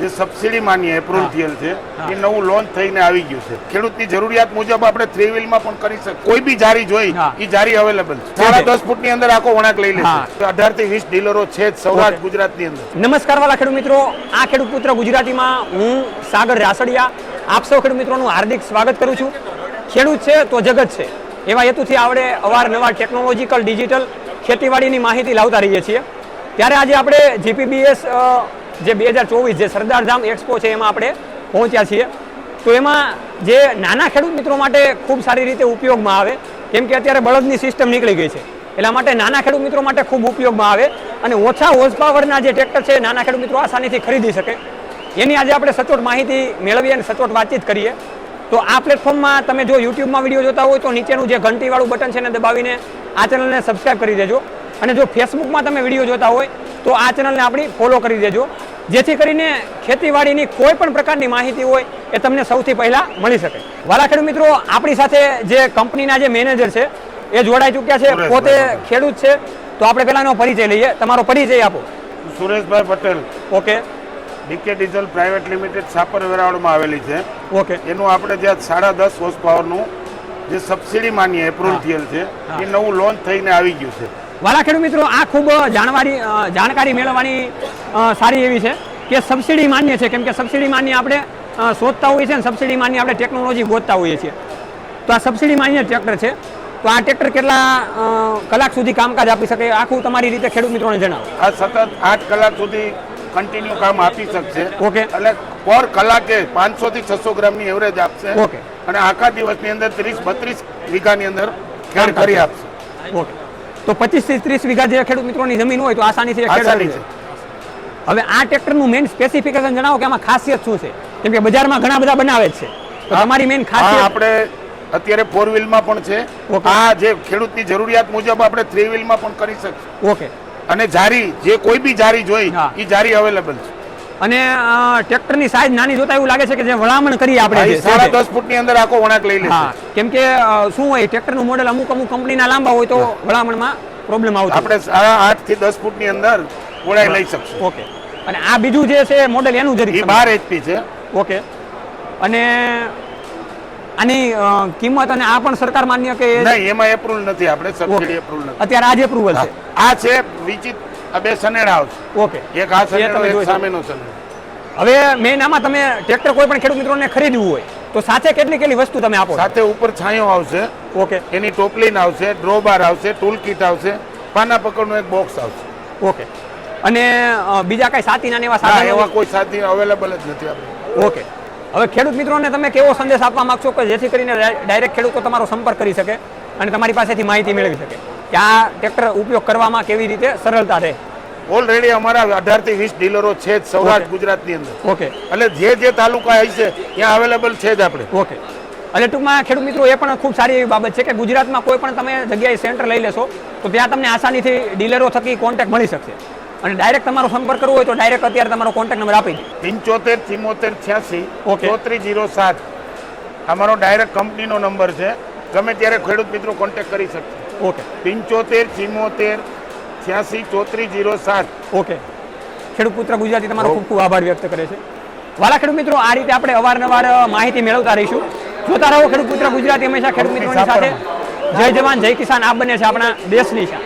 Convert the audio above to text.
જે સબસિડી માન્ય એપ્રુવલ થયેલ છે એ નવું લોન્ચ થઈને આવી ગયું છે. ખેડૂતની જરૂરિયાત મુજબ આપણે 3 વ્હીલમાં પણ કરી શકીએ. કોઈ બી જારી જોઈ એ જારી અવેલેબલ છે. 10.5 ફૂટની અંદર આખો વળાંક લઈ લેશે. 18 થી 20 ડીલરો છે સૌરાષ્ટ્ર ગુજરાતની અંદર. નમસ્કાર વાલા ખેડૂત મિત્રો, આ ખેડૂત પુત્ર ગુજરાતીમાં હું સાગર રાસડિયા આપ સૌ ખેડૂત મિત્રોનું હાર્દિક સ્વાગત કરું છું. ખેડૂત છે તો જગત છે એવા હેતુથી આપણે અવારનવાર ટેકનોલોજીકલ ડિજિટલ ખેતીવાડીની માહિતી લાવતા રહીએ છીએ. ત્યારે આજે આપણે જીપીબીએસ જે 2024 જે સરદારધામ એક્સપો છે એમાં આપણે પહોંચ્યા છીએ. તો એમાં જે નાના ખેડૂત મિત્રો માટે ખૂબ સારી રીતે ઉપયોગમાં આવે, કેમ કે અત્યારે બળદની સિસ્ટમ નીકળી ગઈ છે, એટલા માટે નાના ખેડૂત મિત્રો માટે ખૂબ ઉપયોગમાં આવે અને ઓછા હોર્સ પાવરના જે ટ્રેક્ટર છે નાના ખેડૂત મિત્રો આસાનીથી ખરીદી શકે એની આજે આપણે સચોટ માહિતી મેળવીએ અને સચોટ વાતચીત કરીએ. તો આ પ્લેટફોર્મમાં તમે જો યુટ્યુબમાં વિડીયો જોતા હોય તો નીચેનું જે ઘંટીવાળું બટન છે એને દબાવીને આ ચેનલને સબસ્ક્રાઈબ કરી દેજો, અને જો ફેસબુકમાં તમે વિડીયો જોતા હોય તો આ ચેનલને આપણી ફોલો કરી દેજો, જેથી કરીને ખેતીવાડીની કોઈ પણ પ્રકારની માહિતી હોય એ તમને સૌથી પહેલા મળી શકે. વાલા ખેડૂત મિત્રો, આપણી સાથે જે કંપનીના જે મેનેજર છે એ જોડાઈ ચૂક્યા છે, પોતે ખેડૂત છે. તો આપણે પહેલા એનો પરિચય લઈએ. તમારો પરિચય આપો. Sureshbhai Patel. Okay. DK diesel private limited Sapar વેરાવળમાં આવેલી છે. ઓકે. એનું આપણે જ્યાં 10.5 હોર્સ પાવરનું જે સબસિડી માન્ય એપ્રુવલ થયેલ છે એ નવું લોન્ચ થઈને આવી ગયું છે. વાલા ખેડૂત મિત્રો, આ ખૂબ જાણકારી મેળવવાની સારી એવી છે કે સબસિડી માન્ય છે, કેમ કે સબસિડી માન્ય આપણે શોધતા હોઈએ છીએ અને સબસિડી માન્ય આપણે ટેકનોલોજી ગોતતા હોઈએ છીએ. તો આ સબસિડી માન્ય ટ્રેક્ટર છે. તો આ ટ્રેક્ટર કેટલા કલાક સુધી કામકાજ આપી શકે આખું તમારી રીતે ખેડૂત મિત્રોને જણાવો. આ સતત 8 કલાક સુધી કન્ટિન્યુ કામ આપી શકશે. ઓકે. એટલે પર કલાકે 500 થી 600 ગ્રામની એવરેજ આપશે. ઓકે. અને આખા દિવસની અંદર 30-32 વીઘાની અંદર ખેડ કરી આપશે. ઓકે. તો 25 થી 30 વીઘા જે ખેડૂત મિત્રોની જમીન હોય તો આસાનીથી ખેડ કરી શકે. હવે આ ટ્રેક્ટરનું મેઇન સ્પેસિફિકેશન જણાવો કે આમાં ખાસિયત શું છે, કેમ કે બજારમાં ઘણા બધા બનાવે છે. તો તમારી મેઇન ખાસિયત આપણે અત્યારે 4 વ્હીલમાં પણ છે. આ જે ખેડૂતની જરૂરિયાત મુજબ આપણે 3 વ્હીલમાં પણ કરી શકીએ. ઓકે. અને જારી જે કોઈ બી જારી જોઈ એ જારી અવેલેબલ છે. અને ટ્રેક્ટરની સાઈઝ નાની જોતા એવું લાગે છે કે જે વળામણ કરી આપણે 10.5 ફૂટની અંદર આખો વળાંક લઈ લેશે. કેમ કે શું હોય, ટ્રેક્ટરનું મોડેલ અમુક કંપનીના લાંબા હોય તો વળામણમાં પ્રોબ્લેમ આવતો. આપણે 8 થી 10 ફૂટની અંદર વળાઈ લઈ શકશું. ઓકે. અને આ બીજું જે છે મોડેલ એનું જરી 12 HP છે. ઓકે. અને આની કિંમત અને આ પણ સરકાર માન્ય કે નહીં, એમાં એપ્રુવલ નથી, આપણે સબસિડી એપ્રુવલ નથી. અત્યારે આ જ એપ્રુવલ છે. આ છે વિચિત આ બે સનેડા આવશે. ઓકે. એક આ સનેડો એક સામેનો સનેડો. હવે મેઇન આમાં તમે ટ્રેક્ટર કોઈ પણ ખેડૂત મિત્રોને ખરીદવું હોય તો સાથે કેટલી વસ્તુ તમે આપો? સાથે ઉપર છાંયો આવશે. ઓકે. એની ટોપલીન આવશે, ડ્રોબાર આવશે, ટૂલ કીટ આવશે, પાના પકડનું એક બોક્સ આવશે. ઓકે. અને બીજા કઈ સાથી એવા સાધનો? એવા કોઈ સાથી અવેલેબલ જ નથી આપણે. ઓકે. હવે ખેડૂત મિત્રોને તમે કેવો સંદેશ આપવા માંગશો કે જેથી કરીને ડાયરેક્ટ ખેડૂતો તમારો સંપર્ક કરી શકે અને તમારી પાસેથી માહિતી મેળવી શકે કે આ ટ્રેક્ટર ઉપયોગ કરવામાં કેવી રીતે સરળતા રહે? ઓલરેડી અમારા 18 થી 20 ડીલરો છે જ સૌરાષ્ટ્ર ગુજરાતની અંદર. ઓકે. એટલે જે તાલુકા હશે ત્યાં અવેલેબલ છે જ આપણે. ઓકે. એટલે ટૂંકમાં ખેડૂત મિત્રો એ પણ ખૂબ સારી એવી બાબત છે કે ગુજરાતમાં કોઈ પણ તમે જગ્યાએ સેન્ટર લઈ લેશો તો ત્યાં તમને આસાનીથી ડીલરો થકી કોન્ટેક્ટ મળી શકશે. અને ડાયરેક્ટ તમારો સંપર્ક કરવો હોય તો ડાયરેક્ટ અત્યારે તમારો કોન્ટેક્ટ નંબર આપી દો. 75 74 86 34 07 અમારો ડાયરેક્ટ કંપનીનો નંબર છે. ગમે ત્યારે ખેડૂત મિત્રો કોન્ટેક્ટ કરી શકશે. ઓકે. 75 74 86 34 07. ઓકે. ખેડૂત પુત્ર ગુજરાતી તમારો ખૂબ ખૂબ આભાર વ્યક્ત કરે છે. વાલા ખેડૂત મિત્રો, આ રીતે આપણે અવારનવાર માહિતી મેળવતા રહીશું. જોતા રહો ખેડૂત પુત્ર ગુજરાતી, હંમેશા ખેડૂત મિત્રોની સાથે. જય જવાન જય કિસાન, આ બને છે આપણા દેશની શાન.